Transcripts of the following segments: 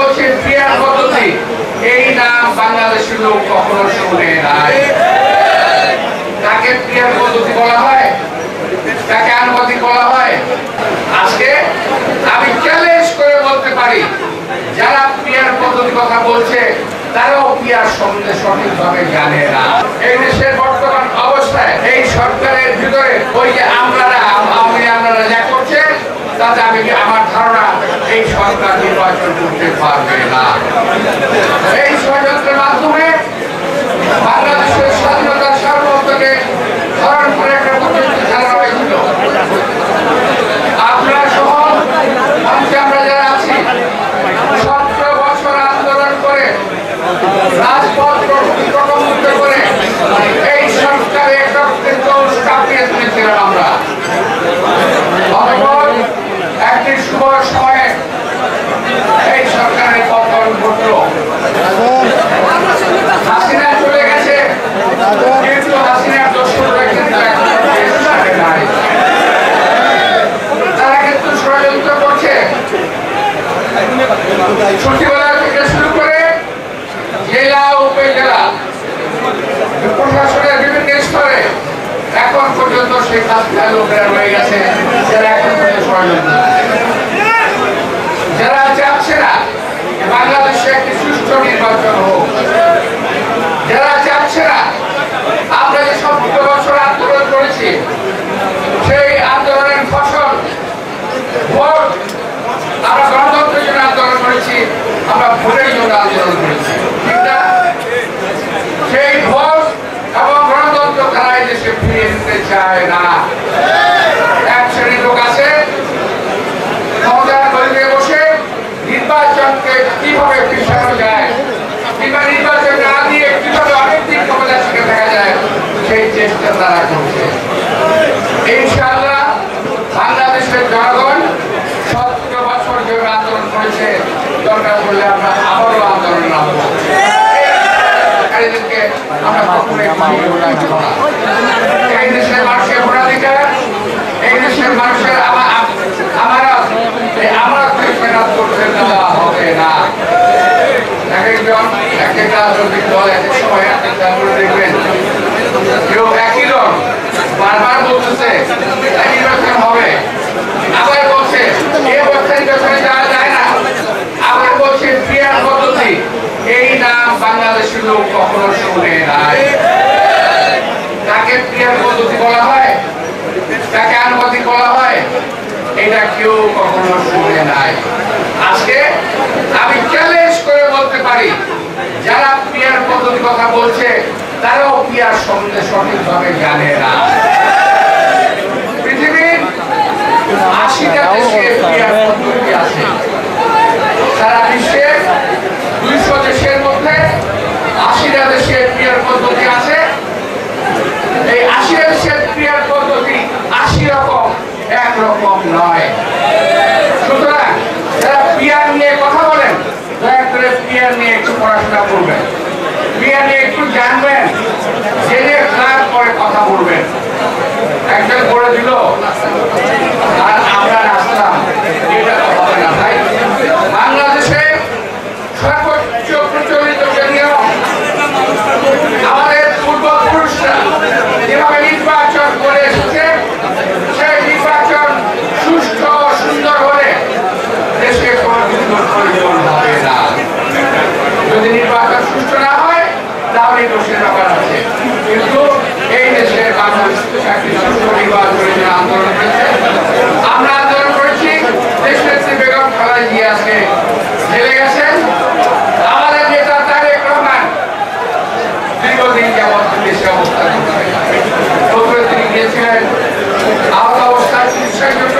বলছেন পিয়ার পদ্ধতি, এই নাম বাংলাদেশের লোক কখনো শুনে নাই। তাকে পিয়ার পদ্ধতি বলা হয়, তাকে আনুপাতিক বলা হয়। আজকে আমি চ্যালেঞ্জ করে বলতে পারি, যারা পিয়ার পদ্ধতি কথা বলছে তারাও পিয়ার সম্বন্ধে সঠিকভাবে জানে না। এই দেশের বর্তমান অবস্থায় এই সরকারের ভিতরে ওই যে আপনারা যা করছে তাতে আমার ধারণা এই সরকার নির্বাচন করতে পারবে না। এই ষড়যন্ত্রের মাধ্যমে বাংলাদেশের স্বাধীনতার সার্বভৌমত্বকে ধারণ করে একটা প্রতিযোগিতা চালানো হয়েছিল। আপনারা সহ মঞ্চে আমরা যারা আছি 17 বছর আন্দোলন করে রাজপথ প্রকম্পিত করে এই সরকারের রক্তের দৌড় কাঁপিয়ে তুলেছিলাম আমরা। অতঃপর একটি শুভ সময়ে এই সরকারের পতন ঘটল। হাসিনা চলে গেছে, কিন্তু হাসিনার দোষরা কিন্তু তারা কিন্তু ষড়যন্ত্র করছে। সচিবালয় থেকে শুরু করে জেলা উপজেলা প্রশাসনের বিভিন্ন স্তরে এখন পর্যন্ত সেই কাজটা লোকেরা রয়ে গেছে, যারা এখন পর্যন্ত ষড়যন্ত্র, যারা চাচ্ছে না বাংলাদেশে একটি সুষ্ঠু নির্বাচন হোক, যারা চাচ্ছে না আমরা যে 17 বছর আন্দোলন করেছি সেই আন্দোলনের ফসল ভোট, আমরা গণতন্ত্রের জন্য আন্দোলন করেছি, আমরা ভোটের জন্য আন্দোলন করেছি, ঠিক না? সেই ভোট এবং গণতন্ত্র তারা এই দেশে ফিরিয়ে দিতে চায় না। এক শ্রেণীর লোক আছে ক্ষমতার গদিতে বসে নির্বাচনকে কিভাবে পিছানো যায় কিংবা নির্বাচন না দিয়ে কিভাবে অনেক দিন ক্ষমতা শিখে দেখা যায় সেই চেষ্টা তারা করছে। ইনশাআল্লাহ বাংলাদেশের জনগণ 17 বছর ধরে আন্দোলন করেছে, দরকার পড়লে আমরা আবারও আন্দোলন নামবো। আমরা কখনোই এই দেশের মানুষের ভোটাধিকার, এই দেশের মানুষের আমানত করতে দেওয়া হবে না। এক একটা রাজনৈতিক দল এক এক সময় এক একটা করে দেখবেন, কেউ একই দল বারবার বলতেছে নির্বাচন হবে, আবার বলছে এ বছর নির্বাচনে যাওয়া যায় না, আবার বলছে পিয়ার পদ্ধতি, এই নাম বাংলাদেশের লোক কখনো শুনে নাই। তাকে পিয়ার পদ্ধতি বলা হয়, তাকে আনুপাতিক বলা হয়, এটা কেউ কখনো শুনে নাই। আজকে আমি চ্যালেঞ্জ করে বলতে পারি, যারা পিয়ার পদ্ধতি কথা বলছে তারাও পিয়ার সম্বন্ধে সঠিকভাবে জানে না। পৃথিবীর 80টা দেশে পিয়ার পদ্ধতি আছে, সারা বিশ্বের 200 দেশের মধ্যে 80টা দেশে পিয়ার পদ্ধতি আছে। এই 80টা দেশের পিয়ার পদ্ধতি 80 রকম, একরকম নয়। সুতরাং যারা পিয়ার নিয়ে কথা বলেন, দয়া করে পিয়ার নিয়ে একটু পড়াশোনা করবেন, পিয়ার নিয়ে একটু জানবেন, জেনে তারপরে কথা বলবেন। একজন করে দিল আর আমরা আসলাম, এটা তো হবে না ভাই। বাংলাদেশে সর্বোচ্চ প্রচলিত নিয়ম, আমাদের পূর্বপুরুষরা যেভাবে নির্বাচন করে এসেছে, সেই নির্বাচন সুষ্ঠু সুন্দর হলে দেশে কোনো কিছু পরিবর্তন হবে না। যদি নির্বাচন সুষ্ঠু না হয় তাহলে দোষের ব্যাপার আছে, কিন্তু এই দেশের মানুষ একটি সুষ্ঠু নির্বাচনের জন্য আন্দোলন করেছে। আমরা আন্দোলন করেছি, দেশনেত্রী বেগম খালেদা জিয়া আজকে জেলে গেছেন, আমাদের নেতা তারেক রহমান দীর্ঘদিন যাবৎ দেশে অবস্থান করছেন। প্রথমে তিনি গিয়েছিলেন আহত অবস্থায় চিকিৎসার জন্য,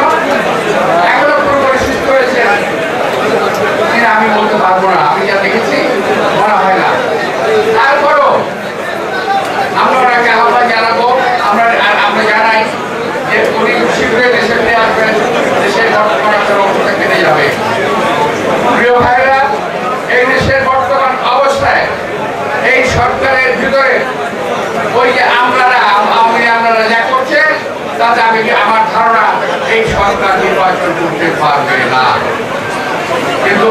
এখনো পুরোপুরি সুস্থ হয়েছেন কিনা আমি বলতে পারবো না, আমি যা দেখেছি মনে হয় না। তারপরও আমরা ওনাকে আহ্বান জানাবো, আমরা জানাই যে উনি শীঘ্রই দেশে ফিরে আসবেন, দেশের বর্তমান অবস্থা কেটে যাবে। প্রিয় ভাইরা, এই দেশের বর্তমান অবস্থায় এই সরকারের ভিতরে ওই যে আপনারা যা করছে তাতে আমার ধারণা এই সরকার নির্বাচন করতে পারবে না। কিন্তু